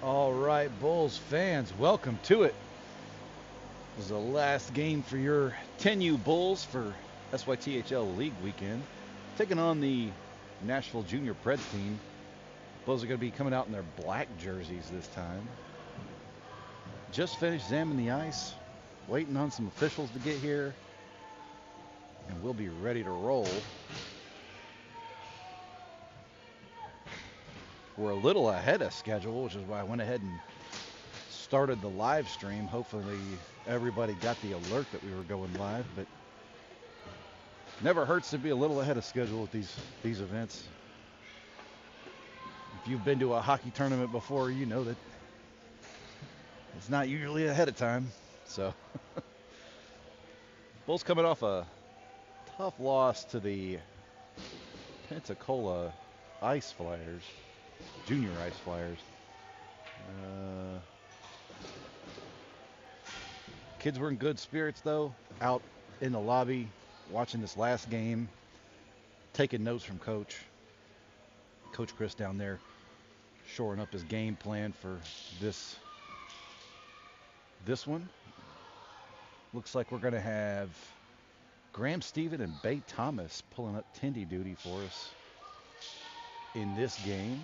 All right, Bulls fans, welcome to it. This is the last game for your 10U Bulls for SYTHL League weekend. Taking on the Nashville Junior Preds team. Bulls are going to be coming out in their black jerseys this time. Just finished examining the ice, waiting on some officials to get here, and we'll be ready to roll. We're a little ahead of schedule, which is why I went ahead and started the live stream. Hopefully everybody got the alert that we were going live, but never hurts to be a little ahead of schedule with these events. If you've been to a hockey tournament before, you know that it's not usually ahead of time. So Bulls coming off a tough loss to the Pensacola Ice Flyers, Junior Ice Flyers. Kids were in good spirits, though, out in the lobby watching this last game, taking notes from Coach Chris down there, shoring up his game plan for this one. Looks like we're going to have Graham Stephen and Bay Thomas pulling up Tindy duty for us in this game.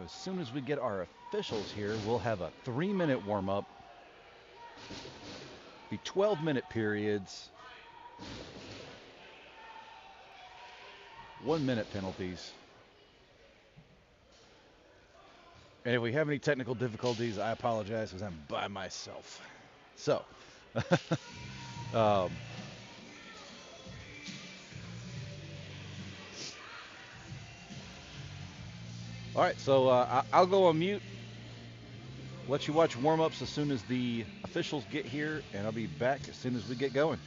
As soon as we get our officials here, we'll have a 3-minute warm-up. Be 12-minute periods. 1-minute penalties. And if we have any technical difficulties, I apologize because I'm by myself. So, all right, so I'll go on mute, let you watch warm-ups as soon as the officials get here, and I'll be back as soon as we get going.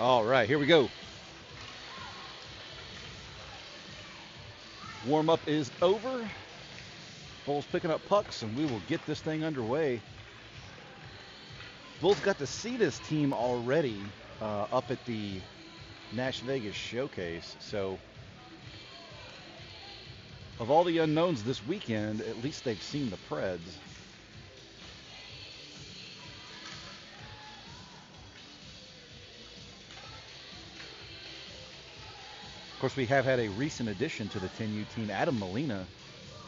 All right, here we go. Warm-up is over. Bulls picking up pucks, and we will get this thing underway. Bulls got to see this team already up at the Nash Vegas showcase. So, of all the unknowns this weekend, at least they've seen the Preds. Of course, we have had a recent addition to the 10U team, Adam Molina,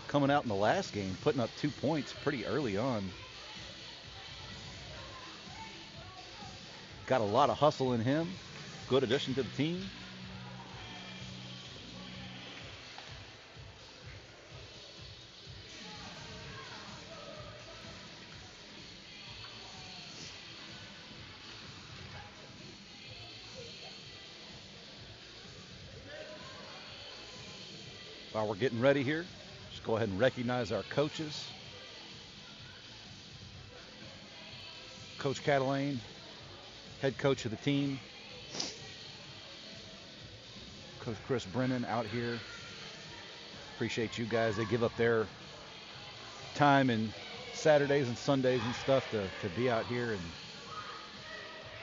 coming out in the last game, putting up 2 points pretty early on. Got a lot of hustle in him. Good addition to the team. While we're getting ready here, just go ahead and recognize our coaches. Coach Catalane, head coach of the team. Coach Chris Brennan out here. Appreciate you guys. They give up their time and Saturdays and Sundays and stuff to be out here and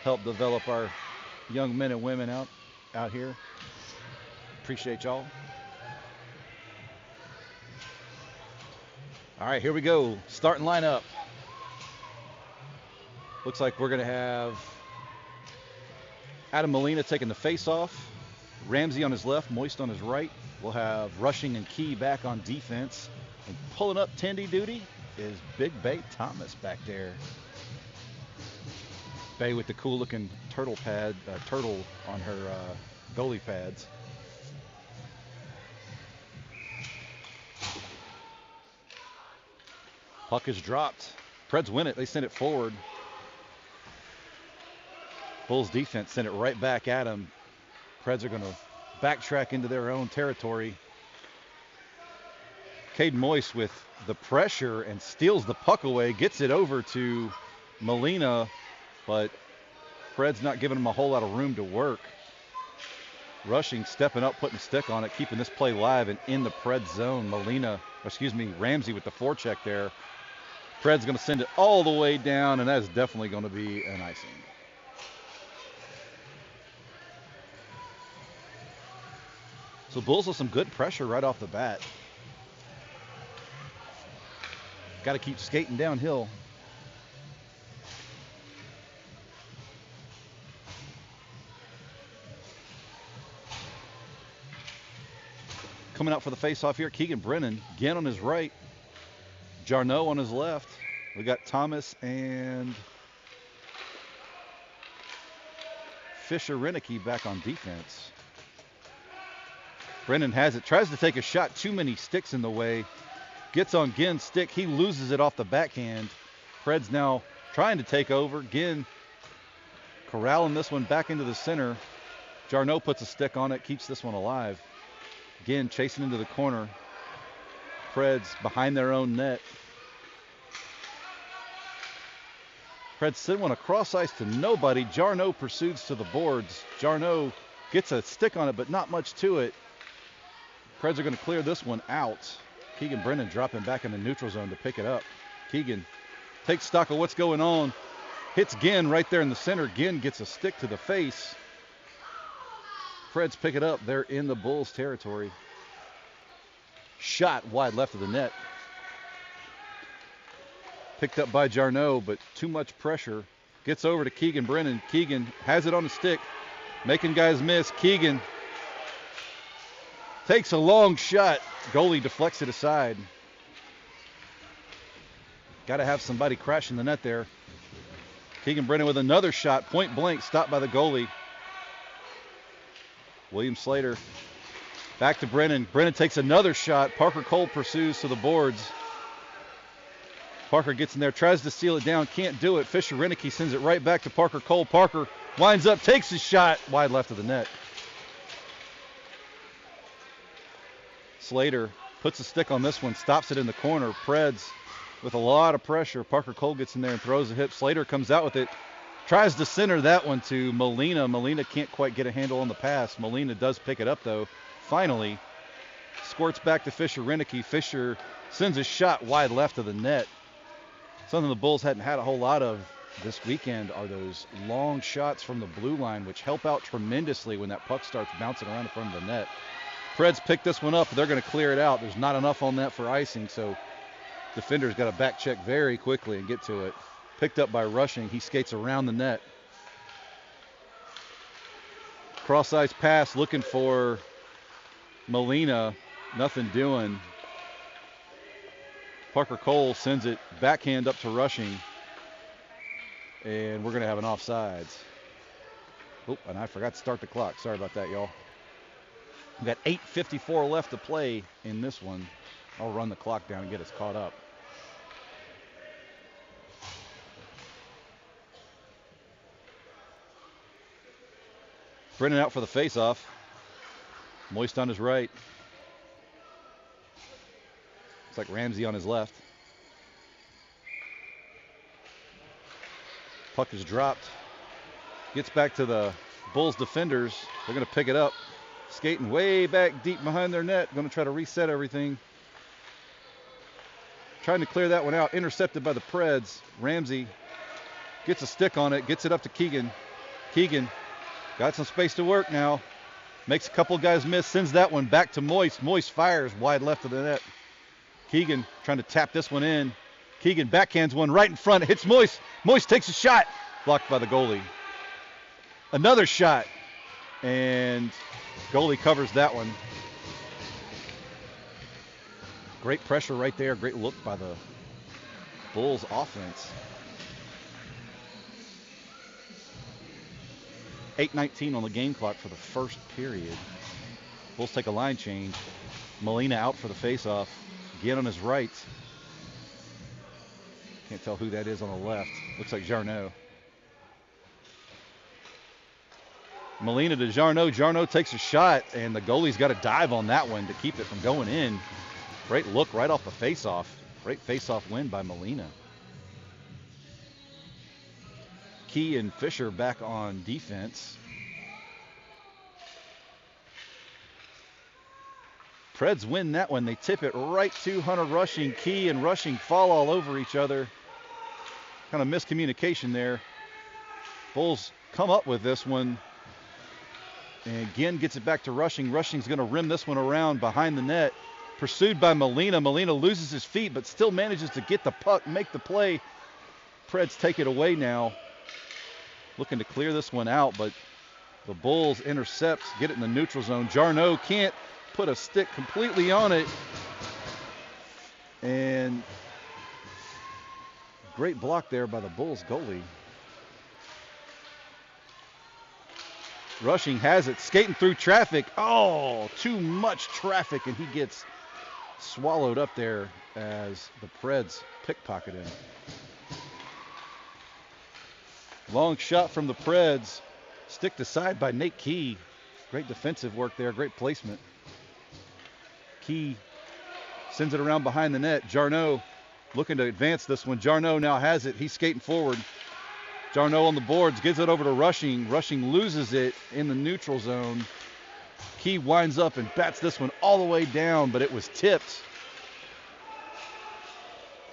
help develop our young men and women out here. Appreciate y'all. All right, here we go. Starting lineup. Looks like we're going to have Adam Molina taking the face-off. Ramsey on his left, Moist on his right. We'll have Rushing and Key back on defense. And pulling up Tendy duty is Big Bay Thomas back there. Bay with the cool-looking turtle on her goalie pads. Puck is dropped. Preds win it. They send it forward. Bulls defense sent it right back at him. Preds are going to backtrack into their own territory. Cade Moist with the pressure and steals the puck away. Gets it over to Molina, but Preds not giving him a whole lot of room to work. Rushing, stepping up, putting a stick on it, keeping this play live and in the Preds zone. Ramsey with the forecheck there. Preds going to send it all the way down, and that is definitely going to be an icing. So Bulls with some good pressure right off the bat. Got to keep skating downhill. Coming out for the face-off here, Keegan Brennan, again on his right. Jarno on his left. We got Thomas and Fisher Renicky back on defense. Brennan has it, tries to take a shot, too many sticks in the way. Gets on Ginn's stick, he loses it off the backhand. Preds now trying to take over. Ginn corralling this one back into the center. Jarno puts a stick on it, keeps this one alive. Ginn chasing into the corner. Preds behind their own net. Preds send one across ice to nobody. Jarno pursues to the boards. Jarno gets a stick on it, but not much to it. Preds are going to clear this one out. Keegan Brennan dropping back in the neutral zone to pick it up. Keegan takes stock of what's going on. Hits Ginn right there in the center. Ginn gets a stick to the face. Preds pick it up. They're in the Bulls territory. Shot wide left of the net. Picked up by Jarno, but too much pressure. Gets over to Keegan Brennan. Keegan has it on the stick, making guys miss. Keegan takes a long shot. Goalie deflects it aside. Got to have somebody crashing the net there. Keegan Brennan with another shot, point blank, stopped by the goalie. William Slater back to Brennan. Brennan takes another shot. Parker Cole pursues to the boards. Parker gets in there, tries to seal it down, can't do it. Fisher Renicky sends it right back to Parker Cole. Parker winds up, takes his shot, wide left of the net. Slater puts a stick on this one, stops it in the corner. Preds with a lot of pressure. Parker Cole gets in there and throws a hip. Slater comes out with it. Tries to center that one to Molina. Molina can't quite get a handle on the pass. Molina does pick it up, though. Finally, squirts back to Fisher Renicky. Fisher sends a shot wide left of the net. Something the Bulls hadn't had a whole lot of this weekend are those long shots from the blue line, which help out tremendously when that puck starts bouncing around in front of the net. Preds pick this one up. They're going to clear it out. There's not enough on that for icing, so defender's got to back check very quickly and get to it. Picked up by Rushing. He skates around the net. Cross-ice pass looking for Molina. Nothing doing. Parker Cole sends it backhand up to Rushing. And we're going to have an offsides. Oh, and I forgot to start the clock. Sorry about that, y'all. We've got 8:54 left to play in this one. I'll run the clock down and get us caught up. Brennan out for the face-off. Moist on his right. Looks like Ramsey on his left. Puck is dropped. Gets back to the Bulls defenders. They're going to pick it up. Skating way back deep behind their net. Going to try to reset everything. Trying to clear that one out. Intercepted by the Preds. Ramsey gets a stick on it. Gets it up to Keegan. Keegan got some space to work now. Makes a couple guys miss. Sends that one back to Moist. Moist fires wide left of the net. Keegan trying to tap this one in. Keegan backhands one right in front. It hits Moist. Moist takes a shot. Blocked by the goalie. Another shot. And goalie covers that one. Great pressure right there. Great look by the Bulls offense. 8:19 on the game clock for the first period. Bulls take a line change. Molina out for the faceoff. Again on his right. Can't tell who that is on the left. Looks like Jarno. Molina to Jarno. Jarno takes a shot, and the goalie's got to dive on that one to keep it from going in. Great look right off the faceoff. Great faceoff win by Molina. Key and Fisher back on defense. Preds win that one. They tip it right to Hunter Rushing. Key and Rushing fall all over each other. Kind of miscommunication there. Bulls come up with this one. And again gets it back to Rushing. Rushing's going to rim this one around behind the net. Pursued by Molina. Molina loses his feet but still manages to get the puck, make the play. Preds take it away now. Looking to clear this one out, but the Bulls intercepts, get it in the neutral zone. Jarno can't put a stick completely on it. And great block there by the Bulls goalie. Rushing has it, skating through traffic. Oh, too much traffic, and he gets swallowed up there as the Preds pickpocket him. Long shot from the Preds. Sticked aside by Nate Key. Great defensive work there. Great placement. Key sends it around behind the net. Jarno looking to advance this one. Jarno now has it. He's skating forward. Jarno on the boards. Gives it over to Rushing. Rushing loses it in the neutral zone. Key winds up and bats this one all the way down, but it was tipped.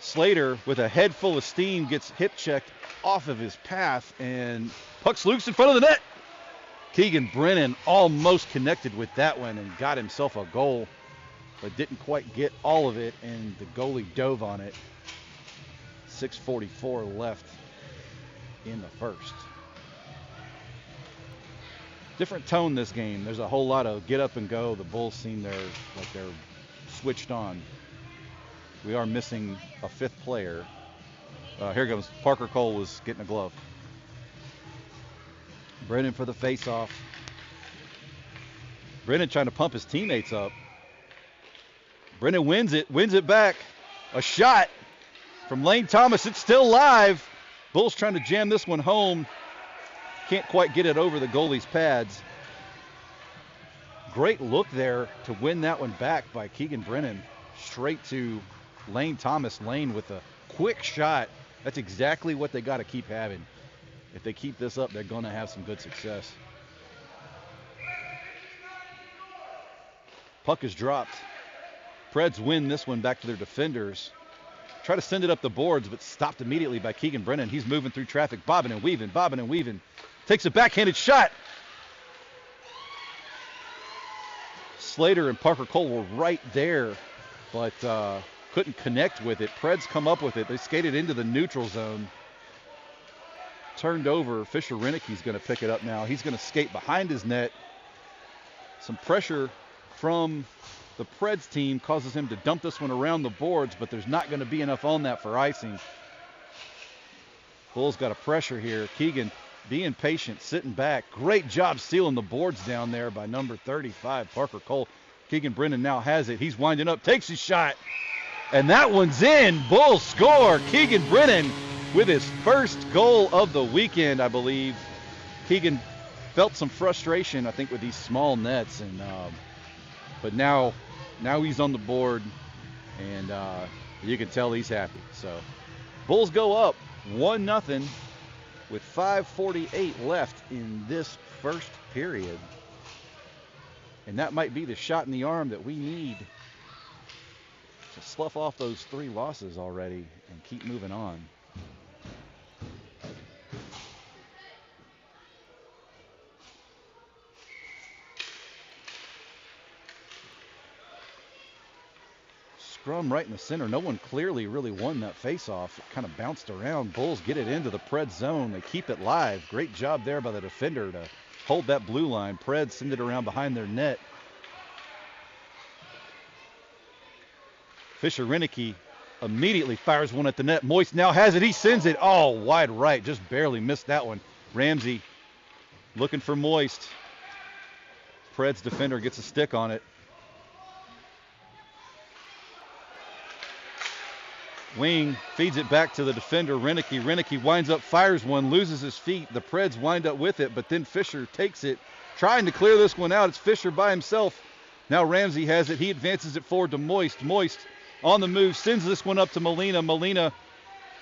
Slater, with a head full of steam, gets hip checked off of his path, and puck's loose in front of the net. Keegan Brennan almost connected with that one and got himself a goal, but didn't quite get all of it, and the goalie dove on it. 6:44 left in the first. Different tone this game. There's a whole lot of get up and go. The Bulls seem they're switched on. We are missing a fifth player. Here goes. Parker Cole was getting a glove. Brennan for the face-off. Brennan trying to pump his teammates up. Brennan wins it back. A shot from Lane Thomas. It's still live. Bulls trying to jam this one home. Can't quite get it over the goalie's pads. Great look there to win that one back by Keegan Brennan. Straight to Lane Thomas. Lane with a quick shot. That's exactly what they got to keep having. If they keep this up, they're going to have some good success. Puck is dropped. Preds win this one back to their defenders. Try to send it up the boards, but stopped immediately by Keegan Brennan. He's moving through traffic, bobbing and weaving. Takes a backhanded shot. Slater and Parker Cole were right there, but couldn't connect with it. Preds come up with it. They skated into the neutral zone. Turned over. Fisher Renicke's going to pick it up now. He's going to skate behind his net. Some pressure from the Preds team causes him to dump this one around the boards, but there's not going to be enough on that for icing. Bulls got a pressure here. Keegan being patient, sitting back. Great job sealing the boards down there by number 35, Parker Cole. Keegan Brennan now has it. He's winding up, takes his shot, and that one's in. Bulls score. Keegan Brennan with his first goal of the weekend, I believe. Keegan felt some frustration, I think, with these small nets, and but now he's on the board, and you can tell he's happy. So Bulls go up 1-0 with 5:48 left in this first period. And that might be the shot in the arm that we need to slough off those 3 losses already and keep moving on. Scrum right in the center. No one clearly really won that face-off. It kind of bounced around. Bulls get it into the Preds zone. They keep it live. Great job there by the defender to hold that blue line. Preds send it around behind their net. Fisher Renicke immediately fires one at the net. Moist now has it. He sends it wide right. Just barely missed that one. Ramsey looking for Moist. Preds defender gets a stick on it. Wing feeds it back to the defender, Renicke. Renicke winds up, fires one, loses his feet. The Preds wind up with it, but then Fisher takes it, trying to clear this one out. It's Fisher by himself. Now Ramsey has it. He advances it forward to Moist. Moist on the move, sends this one up to Molina. Molina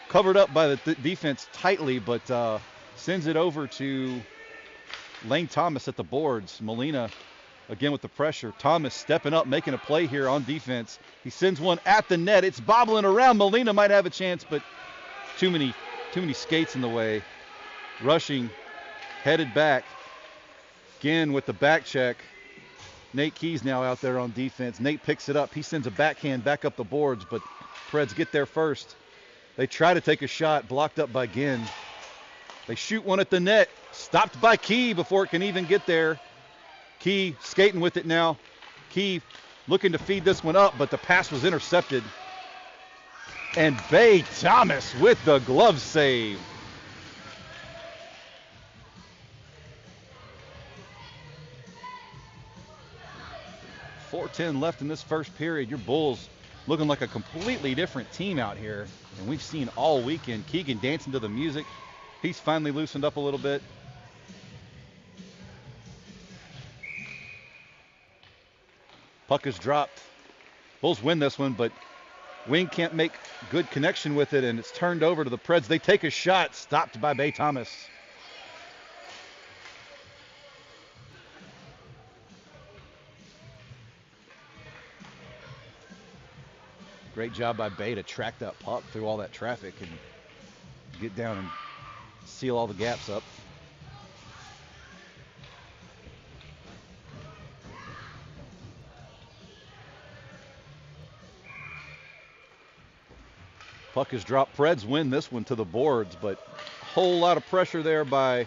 covered up by the defense tightly, but sends it over to Lane Thomas at the boards. Molina again with the pressure. Thomas stepping up, making a play here on defense. He sends one at the net. It's bobbling around. Molina might have a chance, but too many skates in the way. Rushing, headed back. Again with the back check. Nate Keys now out there on defense. Nate picks it up. He sends a backhand back up the boards, but Preds get there first. They try to take a shot, blocked up by Ginn. They shoot one at the net, stopped by Key before it can even get there. Key skating with it now. Key looking to feed this one up, but the pass was intercepted. And Bay Thomas with the glove save. .410 left in this first period. Your Bulls looking like a completely different team out here. And we've seen all weekend. Keegan dancing to the music. He's finally loosened up a little bit. Puck is dropped. Bulls win this one, but Wing can't make good connection with it, and it's turned over to the Preds. They take a shot, stopped by Bay Thomas. Great job by Bay to track that puck through all that traffic and get down and seal all the gaps up. Puck is dropped. Preds win this one to the boards, but a whole lot of pressure there by,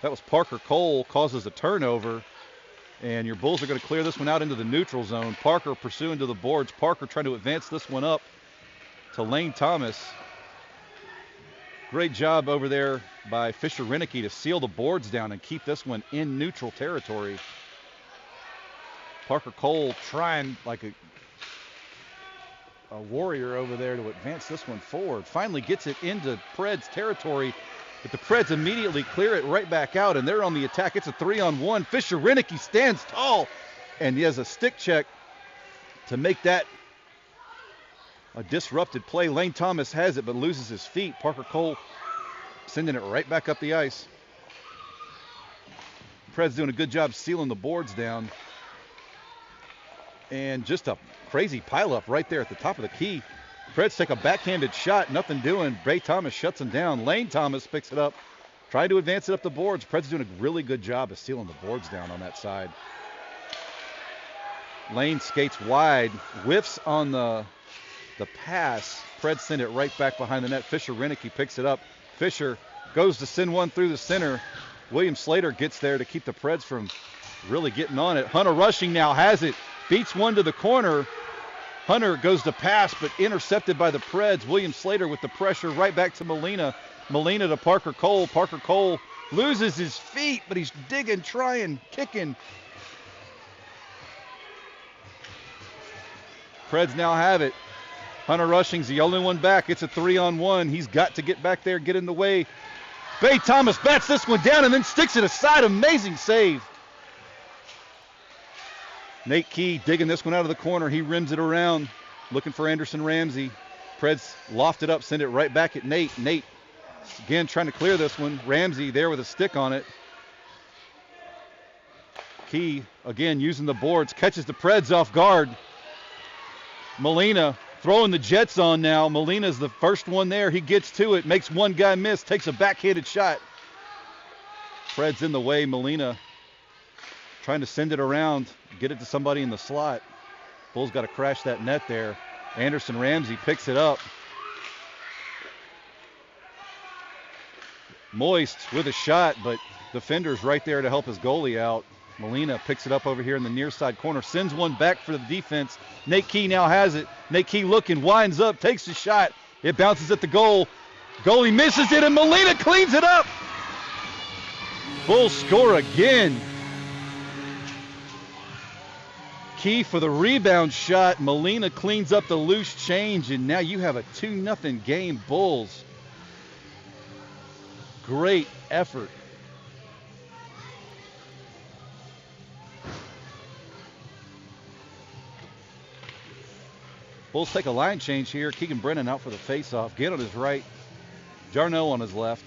that was Parker Cole, causes a turnover. And your Bulls are going to clear this one out into the neutral zone. Parker pursuing to the boards. Parker trying to advance this one up to Lane Thomas. Great job over there by Fisher Renicke to seal the boards down and keep this one in neutral territory. Parker Cole trying like a warrior over there to advance this one forward. Finally gets it into Preds territory, but the Preds immediately clear it right back out, and they're on the attack. It's a 3-on-1. Fisher Renicke stands tall, and he has a stick check to make that a disrupted play. Lane Thomas has it, but loses his feet. Parker Cole sending it right back up the ice. Preds doing a good job sealing the boards down. And just a crazy pileup right there at the top of the key. Preds take a backhanded shot, nothing doing. Bray Thomas shuts him down. Lane Thomas picks it up, trying to advance it up the boards. Preds doing a really good job of sealing the boards down on that side. Lane skates wide, whiffs on the pass. Preds send it right back behind the net. Fisher Renicky picks it up. Fisher goes to send one through the center. William Slater gets there to keep the Preds from really getting on it. Hunter Rushing now has it. Beats one to the corner. Hunter goes to pass, but intercepted by the Preds. William Slater with the pressure right back to Molina. Molina to Parker Cole. Parker Cole loses his feet, but he's digging, trying, kicking. Preds now have it. Hunter Rushing's the only one back. It's a 3-on-1. He's got to get back there, get in the way. Bay Thomas bats this one down and then sticks it aside. Amazing save. Nate Key digging this one out of the corner. He rims it around, looking for Anderson Ramsey. Preds loft it up, send it right back at Nate. Nate, again, trying to clear this one. Ramsey there with a stick on it. Key, again, using the boards, catches the Preds off guard. Molina throwing the Jets on now. Molina's the first one there. He gets to it, makes one guy miss, takes a backhanded shot. Preds in the way. Molina trying to send it around, get it to somebody in the slot. Bulls got to crash that net there. Anderson Ramsey picks it up. Moist with a shot, but defender's right there to help his goalie out. Molina picks it up over here in the near side corner, sends one back for the defense. Nate Key now has it. Nate Key looking, winds up, takes the shot. It bounces at the goal. Goalie misses it, and Molina cleans it up. Bulls score again. Key for the rebound shot. Molina cleans up the loose change, and now you have a 2-0 game, Bulls. Great effort. Bulls take a line change here. Keegan Brennan out for the faceoff. Gant on his right. Jarnell on his left.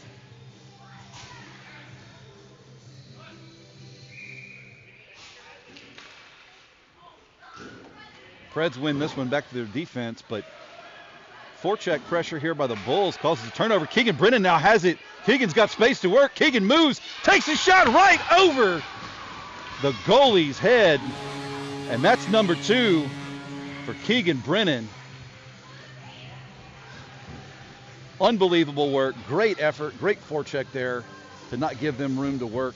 Preds win this one back to their defense, but forecheck pressure here by the Bulls causes a turnover. Keegan Brennan now has it. Keegan's got space to work. Keegan moves, takes a shot right over the goalie's head, and that's number 2 for Keegan Brennan. Unbelievable work, great effort, great forecheck there to not give them room to work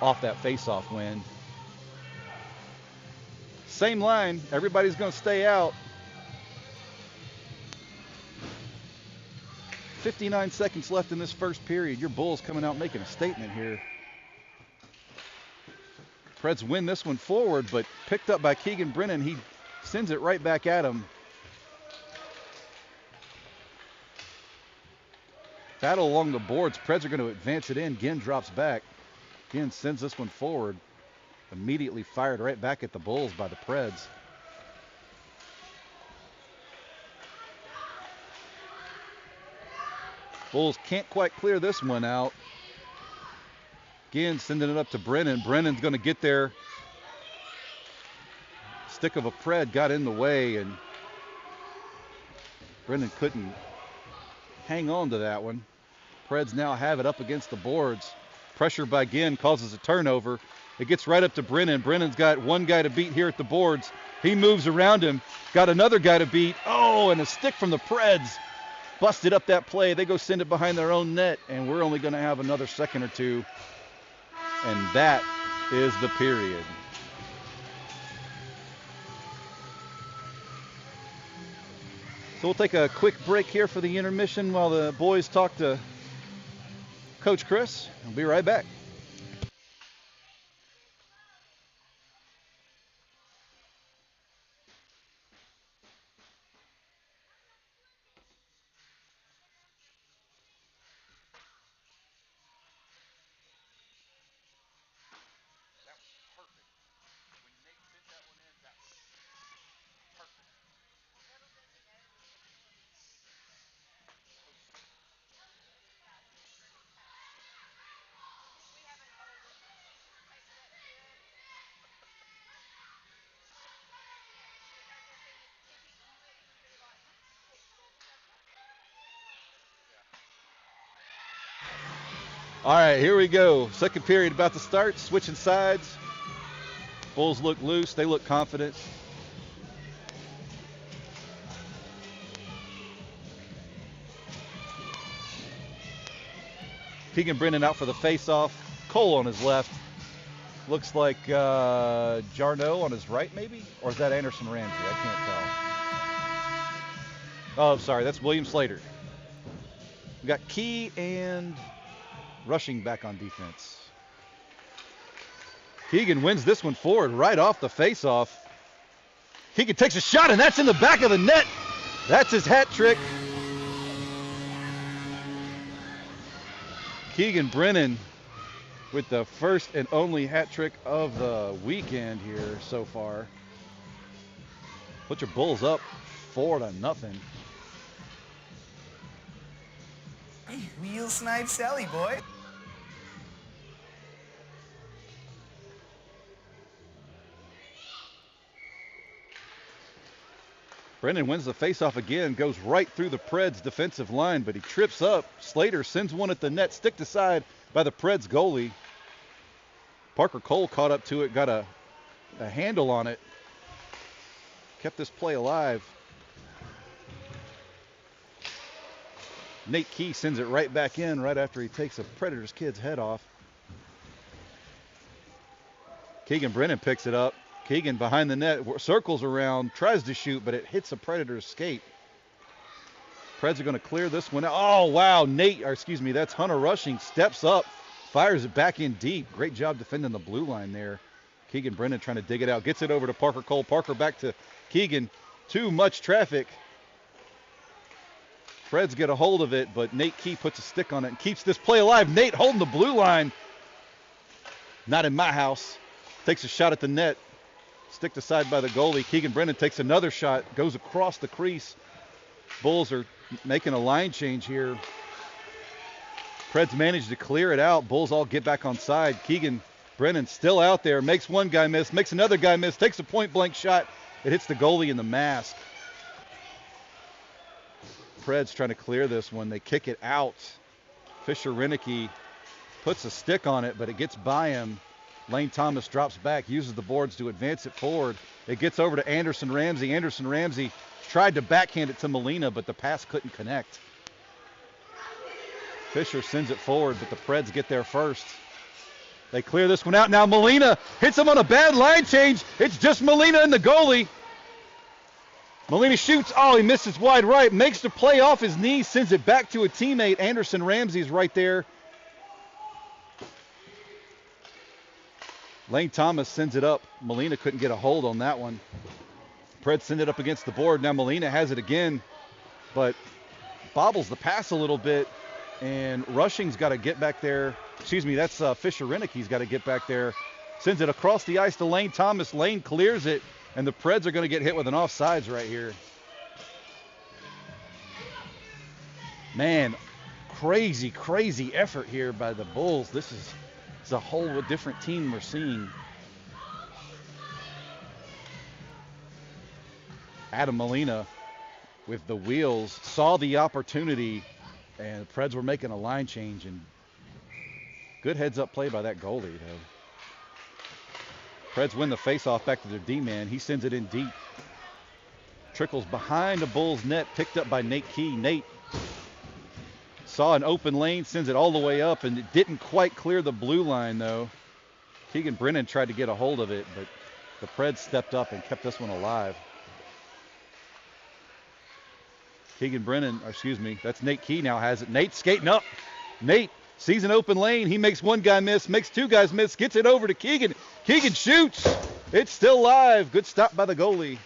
off that faceoff win. Same line, everybody's going to stay out. 59 seconds left in this first period. Your Bulls coming out making a statement here. Preds win this one forward, but picked up by Keegan Brennan. He sends it right back at him. Battle along the boards. Preds are going to advance it in. Ginn drops back. Ginn sends this one forward. Immediately fired right back at the Bulls by the Preds. Bulls can't quite clear this one out. Ginn sending it up to Brennan. Brennan's going to get there. Stick of a Pred got in the way, and Brennan couldn't hang on to that one. Preds now have it up against the boards. Pressure by Ginn causes a turnover. It gets right up to Brennan. Brennan's got one guy to beat here at the boards. He moves around him. Got another guy to beat. Oh, and a stick from the Preds. Busted up that play. They go send it behind their own net, and we're only going to have another second or two. And that is the period. So we'll take a quick break here for the intermission while the boys talk to Coach Chris. We'll be right back. All right, here we go. Second period about to start. Switching sides. Bulls look loose. They look confident. Keegan Brennan out for the face-off. Cole on his left. Looks like Jarno on his right, maybe? Or is that Anderson Ramsey? I can't tell. Oh, sorry. That's William Slater. We got Key and Rushing back on defense. Keegan wins this one forward right off the face-off. Keegan takes a shot, and that's in the back of the net. That's his hat trick. Keegan Brennan with the first and only hat trick of the weekend here so far. Put your Bulls up 4-0. Wheel snipe Sally, boy. Brennan wins the faceoff again, goes right through the Preds defensive line, but he trips up. Slater sends one at the net, sticked aside by the Preds goalie. Parker Cole caught up to it, got a handle on it, kept this play alive. Nate Key sends it right back in right after he takes a Predators kid's head off. Keegan Brennan picks it up. Keegan behind the net, circles around, tries to shoot, but it hits a Predator's skate. Preds are going to clear this one out. Oh, wow, that's Hunter Rushing, steps up, fires it back in deep. Great job defending the blue line there. Keegan Brennan trying to dig it out, gets it over to Parker Cole. Parker back to Keegan. Too much traffic. Preds get a hold of it, but Nate Key puts a stick on it and keeps this play alive. Nate holding the blue line. Not in my house. Takes a shot at the net. Sticked aside by the goalie. Keegan Brennan takes another shot, goes across the crease. Bulls are making a line change here. Preds managed to clear it out. Bulls all get back on side. Keegan Brennan still out there, makes one guy miss, makes another guy miss, takes a point-blank shot. It hits the goalie in the mask. Preds trying to clear this one. They kick it out. Fisher Renicky puts a stick on it, but it gets by him. Lane Thomas drops back, uses the boards to advance it forward. It gets over to Anderson Ramsey. Anderson Ramsey tried to backhand it to Molina, but the pass couldn't connect. Fisher sends it forward, but the Preds get there first. They clear this one out. Now Molina hits him on a bad line change. It's just Molina and the goalie. Molina shoots. Oh, he misses wide right. Makes the play off his knee, sends it back to a teammate. Anderson Ramsey's right there. Lane Thomas sends it up. Molina couldn't get a hold on that one. Preds send it up against the board. Now Molina has it again, but bobbles the pass a little bit, and Rushing's got to get back there. Excuse me, that's Fisher Renicky's got to get back there. Sends it across the ice to Lane Thomas. Lane clears it, and the Preds are going to get hit with an offsides right here. Man, crazy, crazy effort here by the Bulls. This is a whole different team we're seeing. Adam Molina with the wheels saw the opportunity, and the Preds were making a line change, and good heads-up play by that goalie, though. Preds win the face-off back to their D-man. He sends it in deep. Trickles behind the Bulls net, picked up by Nate Key. Nate saw an open lane, sends it all the way up, and it didn't quite clear the blue line, though. Keegan Brennan tried to get a hold of it, but the Preds stepped up and kept this one alive. Keegan Brennan, that's Nate Key now has it. Nate skating up. Nate sees an open lane. He makes one guy miss, makes two guys miss, gets it over to Keegan. Keegan shoots. It's still live. Good stop by the goalie.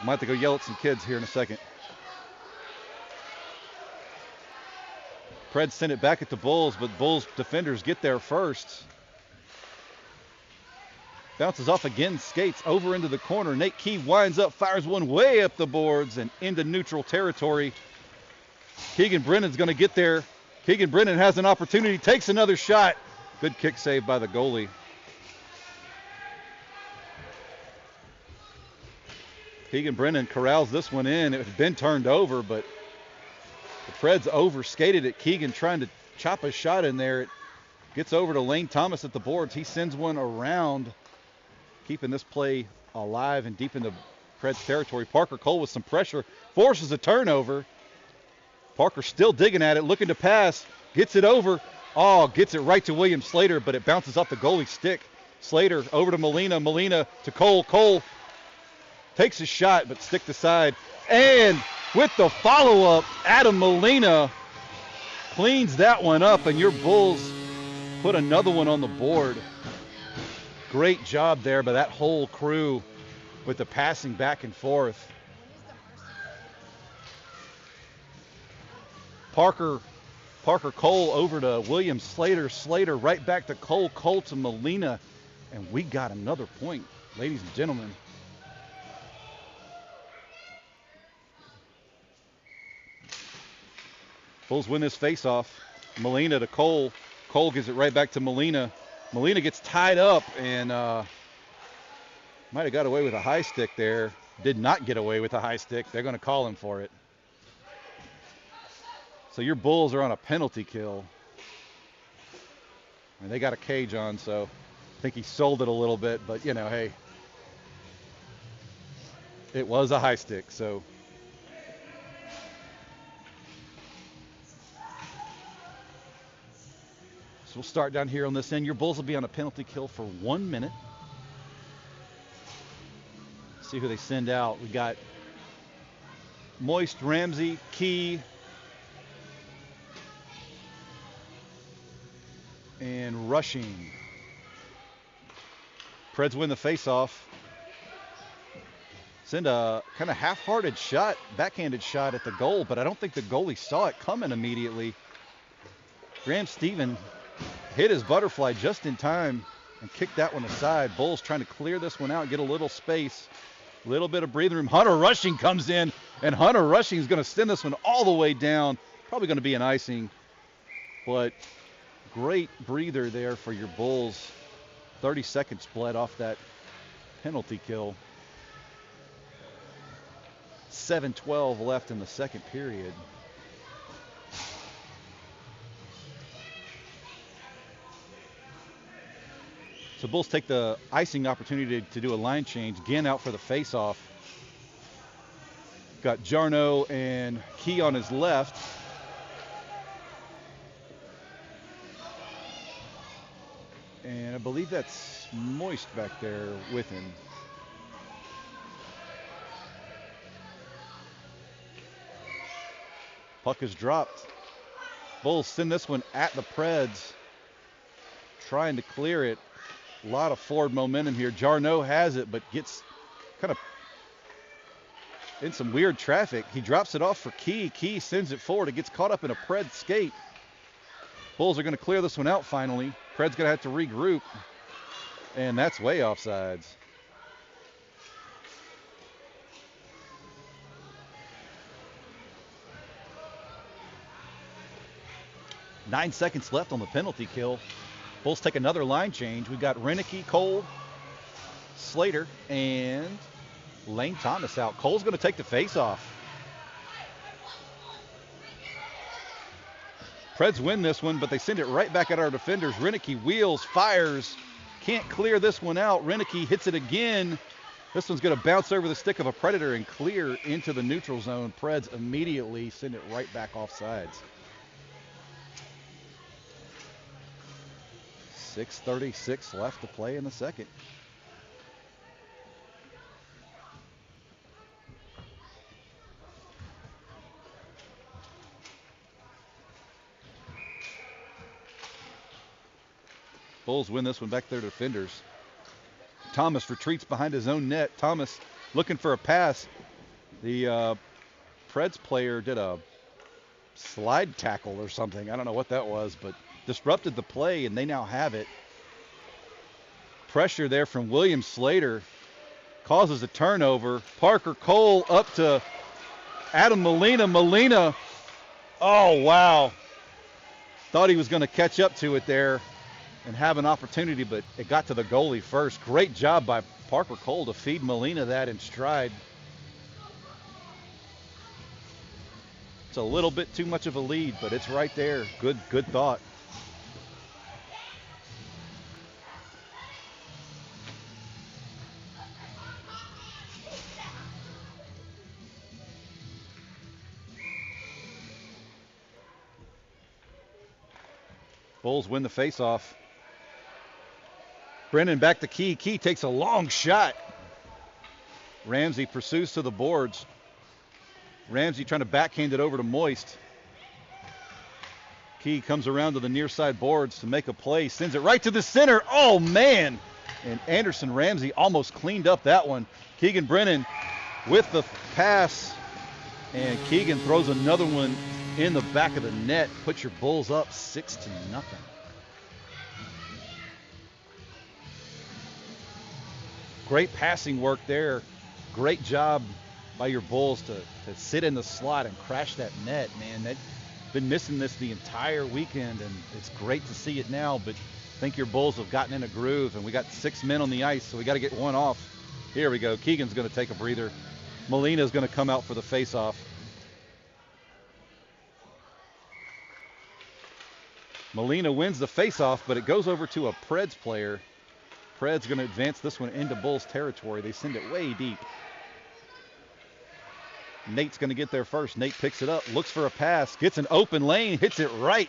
I might have to go yell at some kids here in a second. Preds send it back at the Bulls, but Bulls defenders get there first. Bounces off again, skates over into the corner. Nate Key winds up, fires one way up the boards and into neutral territory. Keegan Brennan's going to get there. Keegan Brennan has an opportunity, takes another shot. Good kick save by the goalie. Keegan Brennan corrals this one in. It had been turned over, but the Preds overskated it. Keegan trying to chop a shot in there. It gets over to Lane Thomas at the boards. He sends one around, keeping this play alive and deep into Preds territory. Parker Cole with some pressure, forces a turnover. Parker still digging at it, looking to pass, gets it over. Oh, gets it right to William Slater, but it bounces off the goalie's stick. Slater over to Molina. Molina to Cole. Cole takes a shot, but sticked aside. And with the follow-up, Adam Molina cleans that one up, and your Bulls put another one on the board. Great job there by that whole crew with the passing back and forth. Parker Cole over to William Slater. Slater right back to Cole. Cole to Molina. And we got another point, ladies and gentlemen. Bulls win this faceoff. Molina to Cole. Cole gives it right back to Molina. Molina gets tied up and might have got away with a high stick there. Did not get away with a high stick. They're going to call him for it. So your Bulls are on a penalty kill. And they got a cage on, so I think he sold it a little bit. But, you know, hey, it was a high stick, so. So we'll start down here on this end. Your Bulls will be on a penalty kill for 1 minute. See who they send out. We got Moist, Ramsey, Key, and Rushing. Preds win the faceoff. Send a kind of half-hearted shot, backhanded shot at the goal, but I don't think the goalie saw it coming immediately. Graham Stephen hit his butterfly just in time and kicked that one aside. Bulls trying to clear this one out, get a little space, a little bit of breathing room. Hunter Rushing comes in, and Hunter Rushing is going to send this one all the way down. Probably going to be an icing, but great breather there for your Bulls. 30 seconds bled off that penalty kill. 7:12 left in the second period. So Bulls take the icing opportunity to do a line change. Ginn out for the faceoff. Got Jarno and Key on his left. And I believe that's Moist back there with him. Puck is dropped. Bulls send this one at the Preds. Trying to clear it. A lot of forward momentum here. Jarno has it, but gets kind of in some weird traffic. He drops it off for Key. Key sends it forward. It gets caught up in a Preds skate. Bulls are going to clear this one out finally. Preds going to have to regroup. And that's way offsides. Nine seconds left on the penalty kill. Bulls take another line change. We've got Renicky, Cole, Slater, and Lane Thomas out. Cole's going to take the face-off. Preds win this one, but they send it right back at our defenders. Renicky wheels, fires, can't clear this one out. Renicky hits it again. This one's going to bounce over the stick of a Predator and clear into the neutral zone. Preds immediately send it right back off sides. 6:36 left to play in the second. Bulls win this one back to their defenders. Thomas retreats behind his own net. Thomas looking for a pass. The Preds player did a slide tackle or something. I don't know what that was, but disrupted the play, and they now have it. Pressure there from William Slater causes a turnover. Parker Cole up to Adam Molina. Molina, oh, wow. Thought he was going to catch up to it there and have an opportunity, but it got to the goalie first. Great job by Parker Cole to feed Molina that in stride. a little bit too much of a lead, but it's right there. Good thought. Bulls win the faceoff. Brennan back to Key. Key takes a long shot. Ramsey pursues to the boards. Ramsey trying to backhand it over to Moist. Key comes around to the near side boards to make a play. Sends it right to the center. Oh, man. And Anderson Ramsey almost cleaned up that one. Keegan Brennan with the pass. And Keegan throws another one in the back of the net. Put your Bulls up 6-0. Great passing work there. Great job by your Bulls to sit in the slot and crash that net, man. They've been missing this the entire weekend, and it's great to see it now, but I think your Bulls have gotten in a groove, and we got 6 men on the ice, so we got to get one off. Here we go. Keegan's going to take a breather. Molina's going to come out for the face-off. Molina wins the face-off, but it goes over to a Preds player. Preds going to advance this one into Bulls territory. They send it way deep. Nate's going to get there first. Nate picks it up, looks for a pass, gets an open lane, hits it right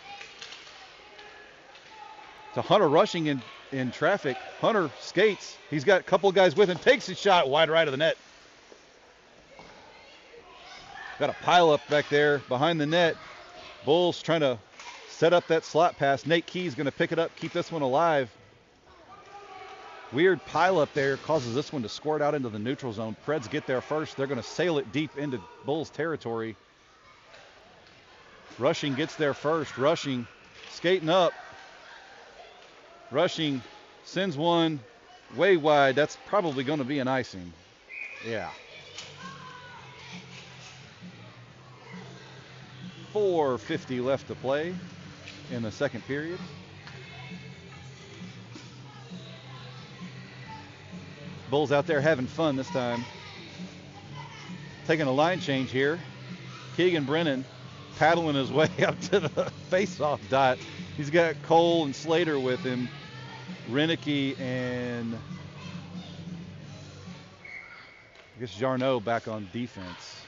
to Hunter rushing in traffic. Hunter skates. He's got a couple guys with him, takes his shot wide right of the net. Got a pile up back there behind the net. Bulls trying to set up that slot pass. Nate Key's going to pick it up, keep this one alive. Weird pile up there causes this one to squirt out into the neutral zone. Preds get there first. They're going to sail it deep into Bulls territory. Rushing gets there first. Rushing, skating up. Rushing sends one way wide. That's probably going to be an icing. Yeah. 4:50 left to play in the second period. Bulls out there having fun this time. Taking a line change here. Keegan Brennan paddling his way up to the face-off dot. He's got Cole and Slater with him. Renicky and I guess Jarno back on defense.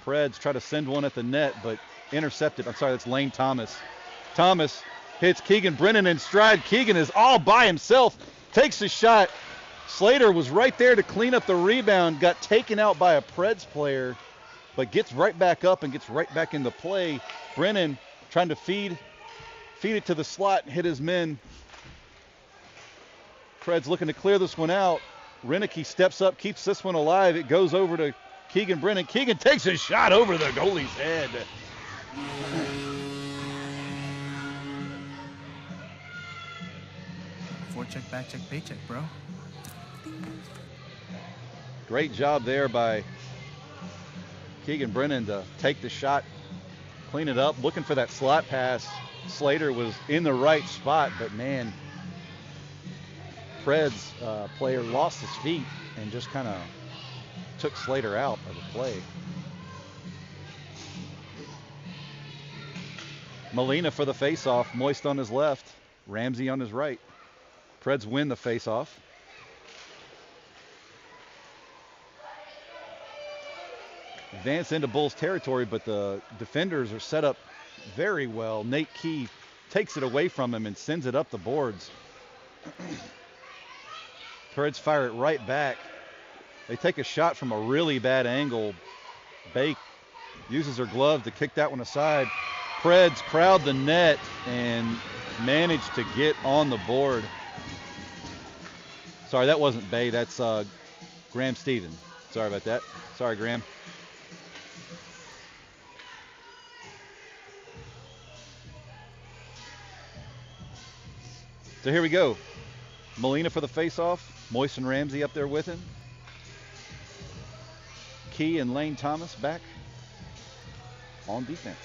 Preds try to send one at the net, but intercepted. I'm sorry, that's Lane Thomas. Thomas hits Keegan Brennan in stride. Keegan is all by himself. Takes the shot. Slater was right there to clean up the rebound. Got taken out by a Preds player, but gets right back up and gets right back into play. Brennan trying to feed it to the slot and hit his men. Preds looking to clear this one out. Renicky steps up, keeps this one alive. It goes over to Keegan Brennan. Keegan takes a shot over the goalie's head. Forecheck, backcheck, paycheck, bro. Great job there by Keegan Brennan to take the shot, clean it up, looking for that slot pass. Slater was in the right spot, but man, Preds player lost his feet and just kind of took Slater out of the play. Molina for the face-off, Moist on his left, Ramsey on his right. Preds win the face-off. Advance into Bulls territory, but the defenders are set up very well. Nate Key takes it away from him and sends it up the boards. Preds fire it right back. They take a shot from a really bad angle. Bake uses her glove to kick that one aside. Preds crowd the net and manage to get on the board. Sorry, that wasn't Bay. That's Graham Stephen. Sorry about that. Sorry, Graham. So here we go. Molina for the face-off. Moist and Ramsey up there with him. Key and Lane Thomas back on defense.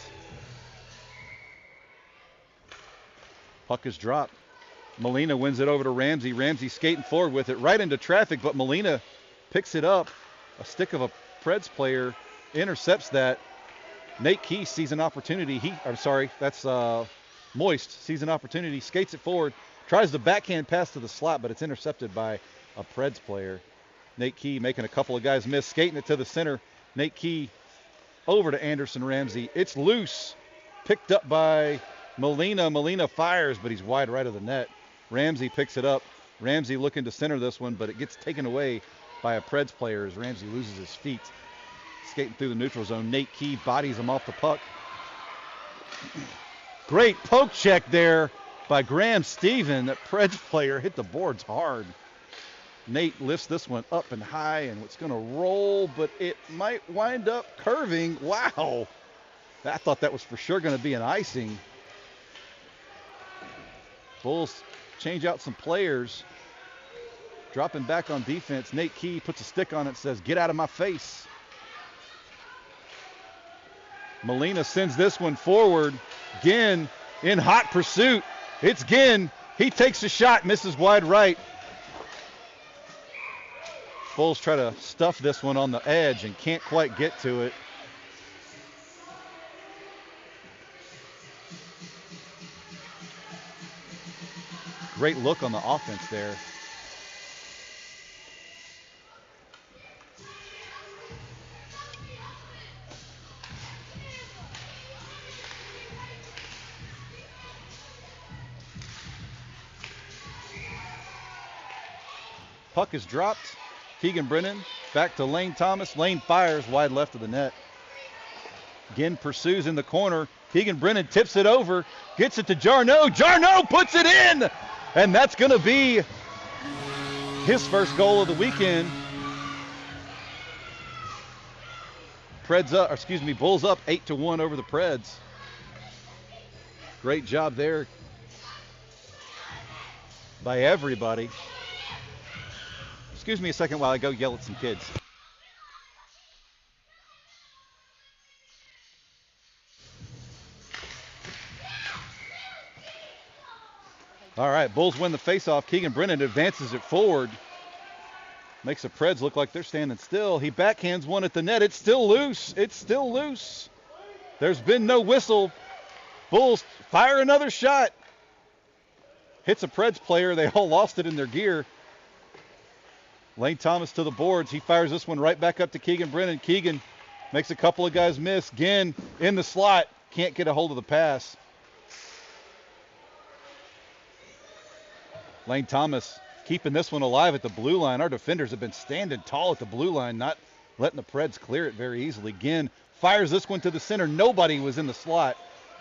Puck is dropped. Molina wins it over to Ramsey. Ramsey skating forward with it right into traffic, but Molina picks it up. A stick of a Preds player intercepts that. Nate Key sees an opportunity. That's Moist sees an opportunity, skates it forward, tries the backhand pass to the slot, but it's intercepted by a Preds player. Nate Key making a couple of guys miss, skating it to the center. Nate Key over to Anderson Ramsey. It's loose, picked up by Molina. Molina fires, but he's wide right of the net. Ramsey picks it up. Ramsey looking to center this one, but it gets taken away by a Preds player as Ramsey loses his feet. Skating through the neutral zone. Nate Key bodies him off the puck. Great poke check there by Graham Stephen. That Preds player hit the boards hard. Nate lifts this one up and high, and it's going to roll, but it might wind up curving. Wow. I thought that was for sure going to be an icing. Bulls change out some players. Dropping back on defense. Nate Key puts a stick on it, says, "Get out of my face." Molina sends this one forward. Ginn in hot pursuit. It's Ginn. He takes a shot, misses wide right. Bulls try to stuff this one on the edge and can't quite get to it. Great look on the offense there. Puck is dropped. Keegan Brennan back to Lane Thomas. Lane fires wide left of the net. Ginn pursues in the corner. Keegan Brennan tips it over. Gets it to Jarno. Jarno puts it in! And that's going to be his first goal of the weekend. Bulls up 8-1 over the Preds. Great job there by everybody. Excuse me a second while I go yell at some kids. All right, Bulls win the faceoff. Keegan Brennan advances it forward. Makes the Preds look like they're standing still. He backhands one at the net. It's still loose. It's still loose. There's been no whistle. Bulls fire another shot. Hits a Preds player. They all lost it in their gear. Lane Thomas to the boards. He fires this one right back up to Keegan Brennan. Keegan makes a couple of guys miss. Ginn in the slot. Can't get a hold of the pass. Lane Thomas keeping this one alive at the blue line. Our defenders have been standing tall at the blue line, not letting the Preds clear it very easily. Ginn fires this one to the center. Nobody was in the slot.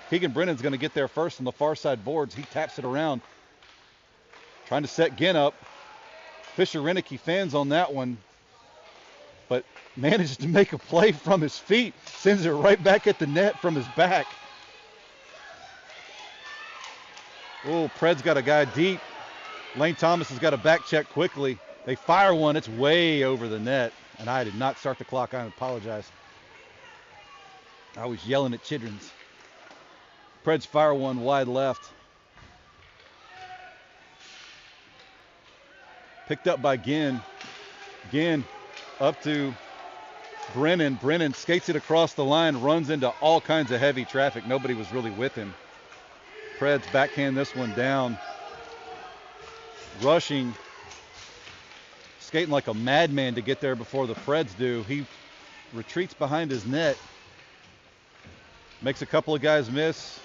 Keegan Brennan's going to get there first on the far side boards. He taps it around. Trying to set Ginn up. Fisher-Renicky fans on that one, but manages to make a play from his feet. Sends it right back at the net from his back. Oh, Preds got a guy deep. Lane Thomas has got a back check quickly. They fire one. It's way over the net, and I did not start the clock. I apologize. I was yelling at Chidrins. Preds fire one wide left. Picked up by Ginn. Ginn up to Brennan. Brennan skates it across the line, runs into all kinds of heavy traffic. Nobody was really with him. Preds backhand this one down. Rushing, skating like a madman to get there before the Preds do. He retreats behind his net. Makes a couple of guys miss.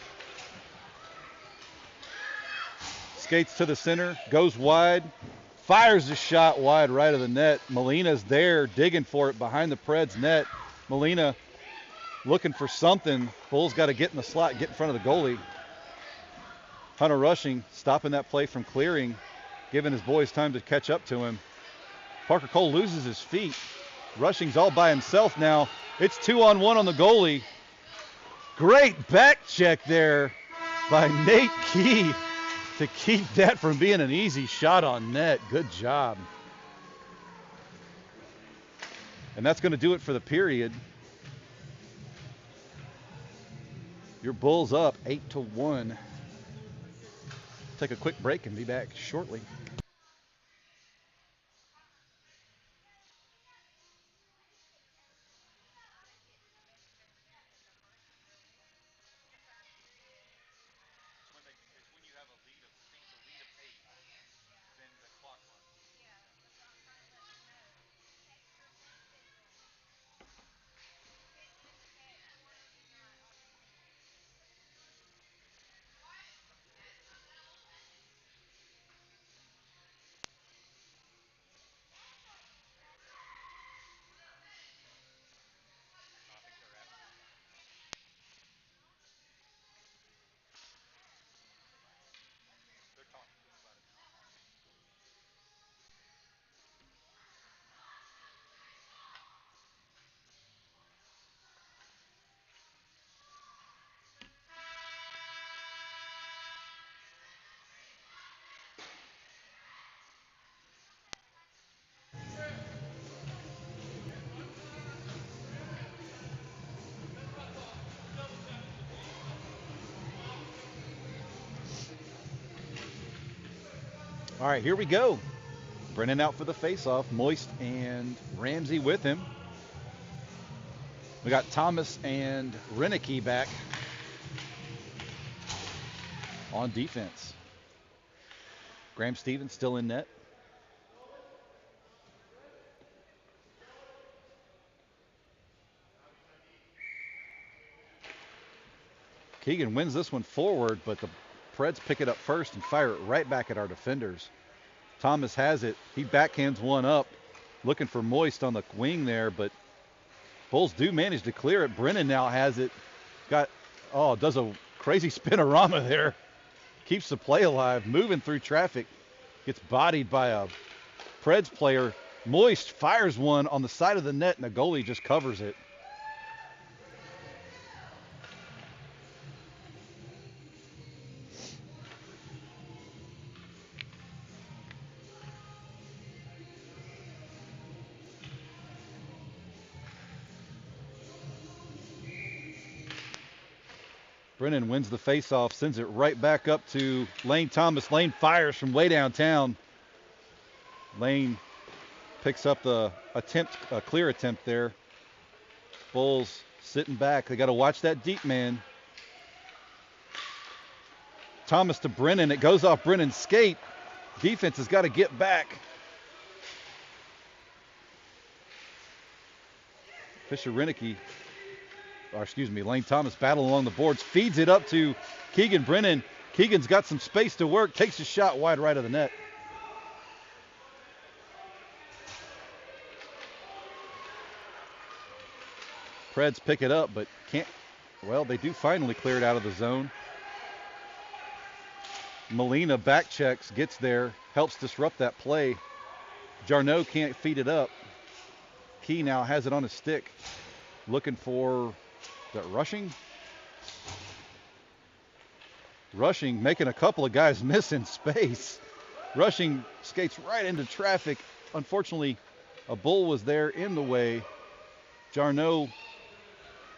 Skates to the center, goes wide. Fires a shot wide right of the net. Molina's there digging for it behind the Preds net. Molina looking for something. Bulls got to get in the slot, get in front of the goalie. Hunter Rushing stopping that play from clearing, giving his boys time to catch up to him. Parker Cole loses his feet. Rushing's all by himself now. It's 2-on-1 on the goalie. Great back check there by Nate Key to keep that from being an easy shot on net. Good job. And that's going to do it for the period. Your Bulls up 8-1. Take a quick break and be back shortly. All right, here we go. Brennan out for the faceoff. Moist and Ramsey with him. We got Thomas and Renicky back on defense. Graham Stevens still in net. Keegan wins this one forward, but the Preds pick it up first and fire it right back at our defenders. Thomas has it. He backhands one up, looking for Moist on the wing there, but Bulls do manage to clear it. Brennan now has it. Does a crazy spinorama there. Keeps the play alive, moving through traffic. Gets bodied by a Preds player. Moist fires one on the side of the net, and the goalie just covers it. Brennan wins the faceoff, sends it right back up to Lane Thomas. Lane fires from way downtown. Lane picks up the clear attempt there. Bulls sitting back. They got to watch that deep man. Thomas to Brennan. It goes off Brennan's skate. Defense has got to get back. Lane Thomas battling along the boards, feeds it up to Keegan Brennan. Keegan's got some space to work, takes a shot wide right of the net. Preds pick it up, but can't. Well, they do finally clear it out of the zone. Molina back checks, gets there, helps disrupt that play. Jarno can't feed it up. Key now has it on his stick, looking for that Rushing. Rushing making a couple of guys miss in space. Rushing skates right into traffic. Unfortunately, a Bull was there in the way. Jarno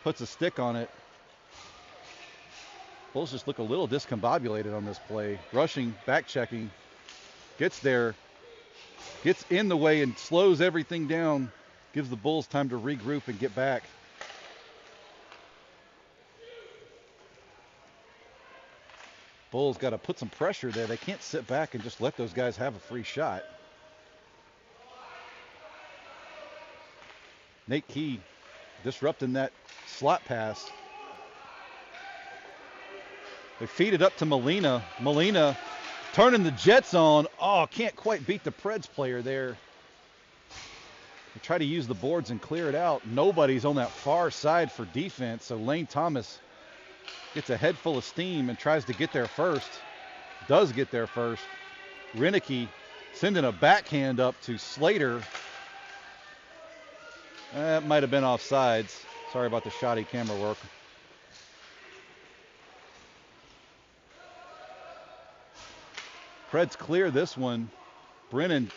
puts a stick on it. Bulls just look a little discombobulated on this play. Rushing, back checking, gets there, gets in the way and slows everything down, gives the Bulls time to regroup and get back. Bulls got to put some pressure there. They can't sit back and just let those guys have a free shot. Nate Key disrupting that slot pass. They feed it up to Molina. Molina turning the Jets on. Oh, can't quite beat the Preds player there. They try to use the boards and clear it out. Nobody's on that far side for defense, so Lane Thomas gets a head full of steam and tries to get there first. Does get there first. Renicky sending a backhand up to Slater. That might have been offsides. Sorry about the shoddy camera work. Preds clear this one. Brennan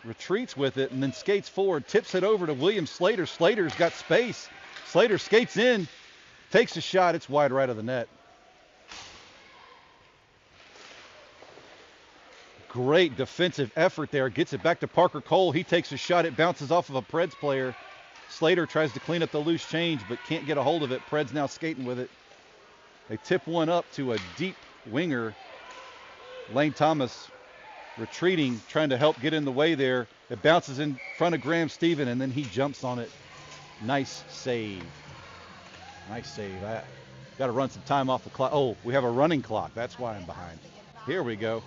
retreats with it and then skates forward, tips it over to William Slater. Slater's got space. Slater skates in, takes a shot. It's wide right of the net. Great defensive effort there. Gets it back to Parker Cole. He takes a shot. It bounces off of a Preds player. Slater tries to clean up the loose change, but can't get a hold of it. Preds now skating with it. They tip one up to a deep winger. Lane Thomas retreating, trying to help get in the way there. It bounces in front of Graham Stephen, and then he jumps on it. Nice save. Nice save. I got to run some time off the clock. Oh, we have a running clock. That's why I'm behind. Here we go.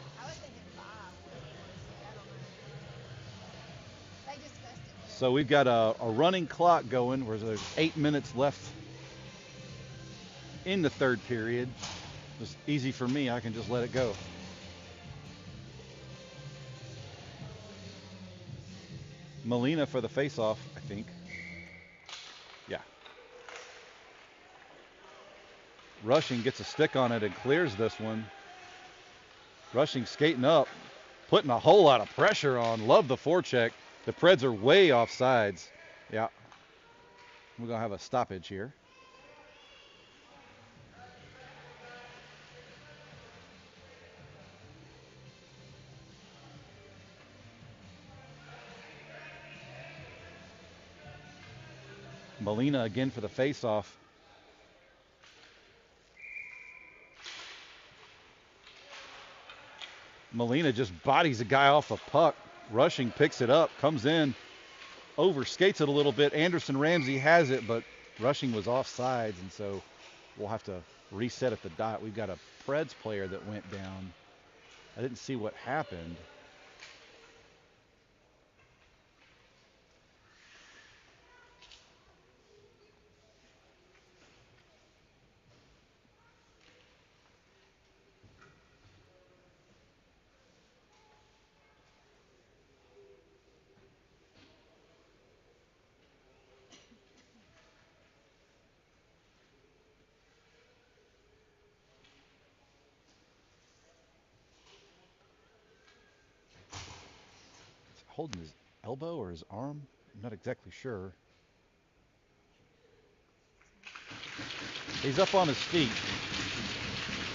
So we've got a running clock going where there's 8 minutes left in the third period. It's easy for me. I can just let it go. Molina for the faceoff, I think. Yeah. Rushing gets a stick on it and clears this one. Rushing skating up, putting a whole lot of pressure on. Love the forecheck. The Preds are way off sides. Yeah. We're going to have a stoppage here. Molina again for the faceoff. Molina just bodies a guy off a puck. Rushing picks it up, comes in, overskates it a little bit. Anderson Ramsey has it, but Rushing was offsides, and so we'll have to reset at the dot. We've got a Preds player that went down. I didn't see what happened. Holding his elbow or his arm? I'm not exactly sure. He's up on his feet,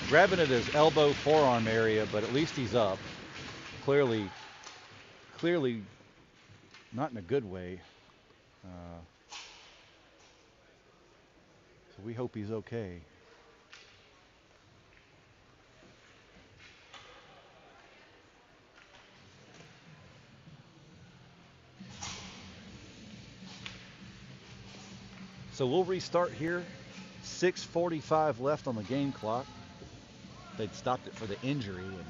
grabbing at his elbow, forearm area, but at least he's up. Clearly not in a good way. So we hope he's okay. So we'll restart here. 6:45 left on the game clock. They'd stopped it for the injury. And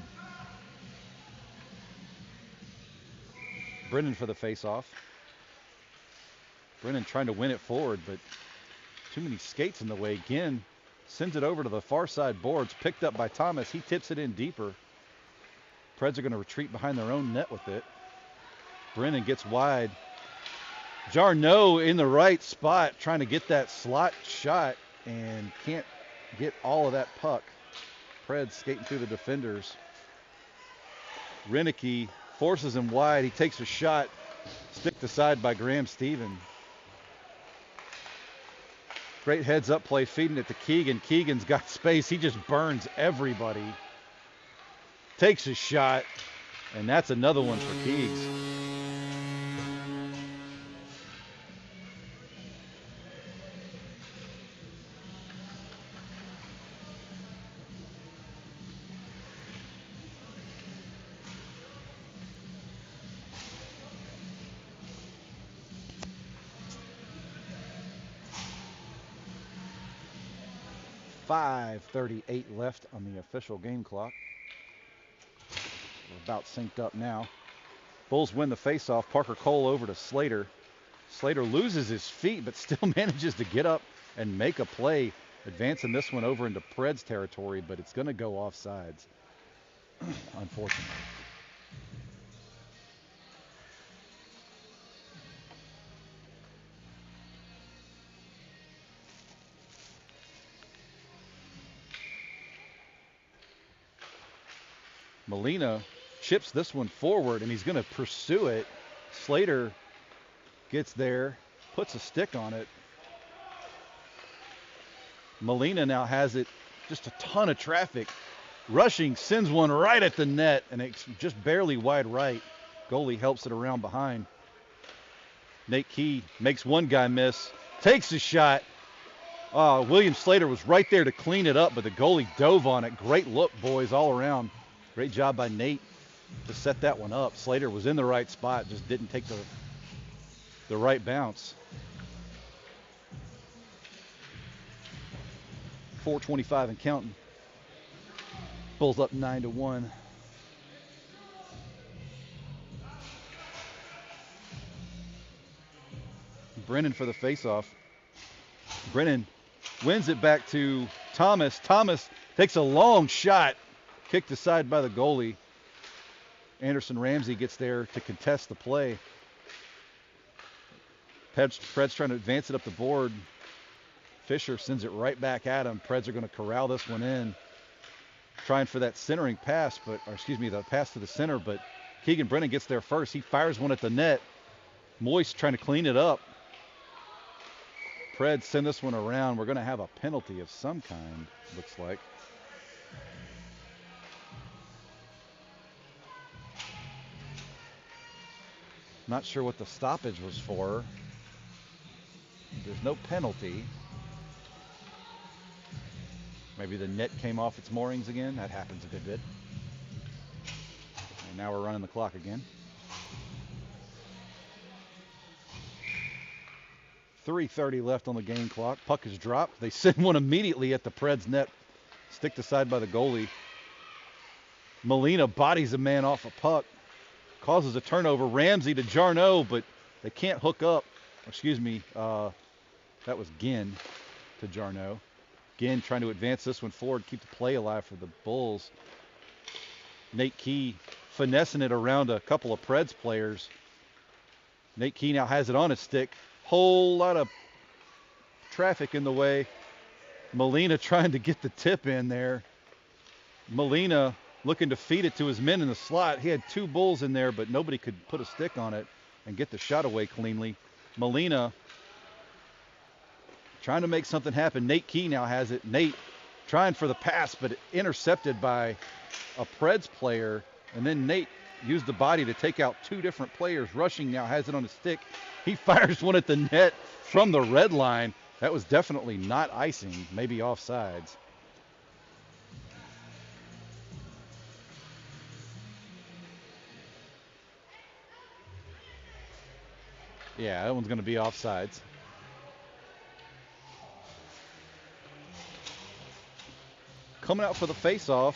Brennan for the faceoff. Brennan trying to win it forward, but too many skates in the way. Again, sends it over to the far side boards. Picked up by Thomas. He tips it in deeper. Preds are going to retreat behind their own net with it. Brennan gets wide. Jarno in the right spot trying to get that slot shot and can't get all of that puck. Preds skating through the defenders. Renicky forces him wide. He takes a shot. Sticked aside by Graham Stephen. Great heads up play feeding it to Keegan. Keegan's got space. He just burns everybody. Takes a shot. And that's another one for Keegs. .538 left on the official game clock. We're about synced up now. Bulls win the faceoff. Parker Cole over to Slater. Slater loses his feet, but still manages to get up and make a play, advancing this one over into Preds territory, but it's going to go offsides, unfortunately. Molina chips this one forward, and he's going to pursue it. Slater gets there, puts a stick on it. Molina now has it, just a ton of traffic. Rushing sends one right at the net, and it's just barely wide right. Goalie helps it around behind. Nate Key makes one guy miss, takes a shot. William Slater was right there to clean it up, but the goalie dove on it. Great look, boys, all around. Great job by Nate to set that one up. Slater was in the right spot, just didn't take the right bounce. 4:25 and counting. Bulls up 9-1. Brennan for the faceoff. Brennan wins it back to Thomas. Thomas takes a long shot, kicked aside by the goalie. Anderson Ramsey gets there to contest the play. Preds trying to advance it up the board. Fisher sends it right back at him. Preds are going to corral this one in. Trying for that centering pass, the pass to the center, but Keegan Brennan gets there first. He fires one at the net. Moist trying to clean it up. Preds send this one around. We're going to have a penalty of some kind, looks like. Not sure what the stoppage was for. There's no penalty. Maybe the net came off its moorings again. That happens a good bit. And now we're running the clock again. 3:30 left on the game clock. Puck is dropped. They send one immediately at the Preds net. Sticked aside by the goalie. Molina bodies a man off a puck. Causes a turnover. Ramsey to Jarno, but they can't hook up. Excuse me. That was Ginn to Jarno. Ginn trying to advance this one forward, keep the play alive for the Bulls. Nate Key finessing it around a couple of Preds players. Nate Key now has it on his stick. Whole lot of traffic in the way. Molina trying to get the tip in there. Molina looking to feed it to his men in the slot. He had two Bulls in there, but nobody could put a stick on it and get the shot away cleanly. Molina trying to make something happen. Nate Key now has it. Nate trying for the pass, but intercepted by a Preds player. And then Nate used the body to take out two different players. Rushing now has it on his stick. He fires one at the net from the red line. That was definitely not icing, maybe offsides. Yeah, that one's going to be offsides. Coming out for the face-off,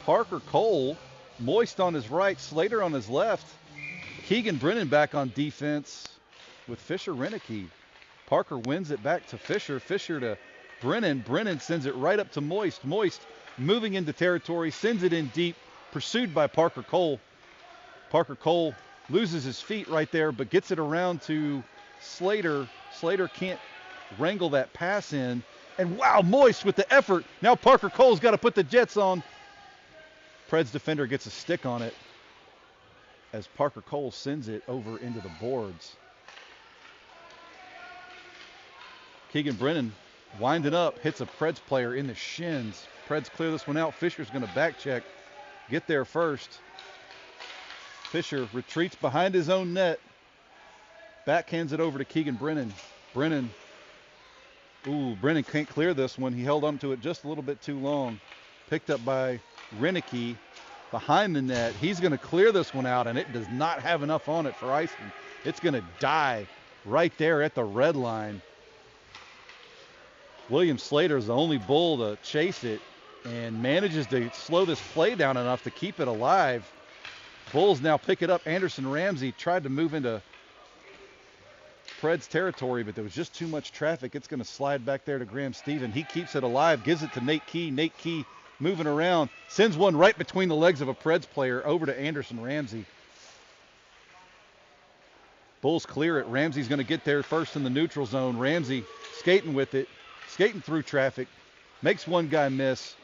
Parker Cole, Moist on his right, Slater on his left. Keegan Brennan back on defense with Fisher Renicky. Parker wins it back to Fisher. Fisher to Brennan. Brennan sends it right up to Moist. Moist moving into territory, sends it in deep, pursued by Parker Cole. Parker Cole loses his feet right there, but gets it around to Slater. Slater can't wrangle that pass in. And wow, Moist with the effort. Now Parker Cole's got to put the Jets on. Preds defender gets a stick on it as Parker Cole sends it over into the boards. Keegan Brennan winding up, hits a Preds player in the shins. Preds clear this one out. Fisher's going to back check, get there first. Fisher retreats behind his own net. Backhands it over to Keegan Brennan. Brennan can't clear this one. He held onto it just a little bit too long. Picked up by Renicky behind the net. He's going to clear this one out, and it does not have enough on it for icing. It's going to die right there at the red line. William Slater is the only Bull to chase it and manages to slow this play down enough to keep it alive. Bulls now pick it up. Anderson Ramsey tried to move into Preds territory, but there was just too much traffic. It's going to slide back there to Graham Stephen. He keeps it alive, gives it to Nate Key. Nate Key moving around, sends one right between the legs of a Preds player over to Anderson Ramsey. Bulls clear it. Ramsey's going to get there first in the neutral zone. Ramsey skating with it, skating through traffic, makes one guy miss.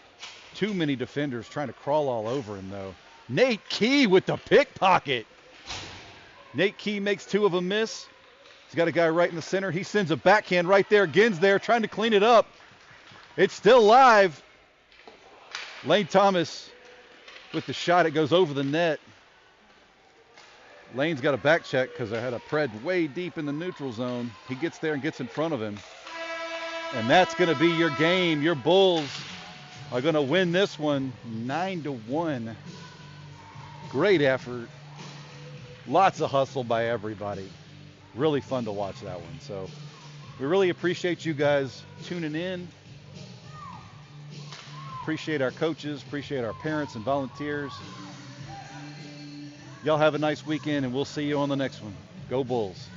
Too many defenders trying to crawl all over him, though. Nate Key with the pickpocket. Nate Key makes two of them miss. He's got a guy right in the center. He sends a backhand right there. Ginn's there trying to clean it up. It's still live. Lane Thomas with the shot. It goes over the net. Lane's got a back check because I had a Pred way deep in the neutral zone. He gets there and gets in front of him. And that's going to be your game. Your Bulls are going to win this one 9-1. Great effort. Lots of hustle by everybody. Really fun to watch that one. So we really appreciate you guys tuning in. Appreciate our coaches, appreciate our parents and volunteers. Y'all have a nice weekend, and we'll see you on the next one. Go Bulls.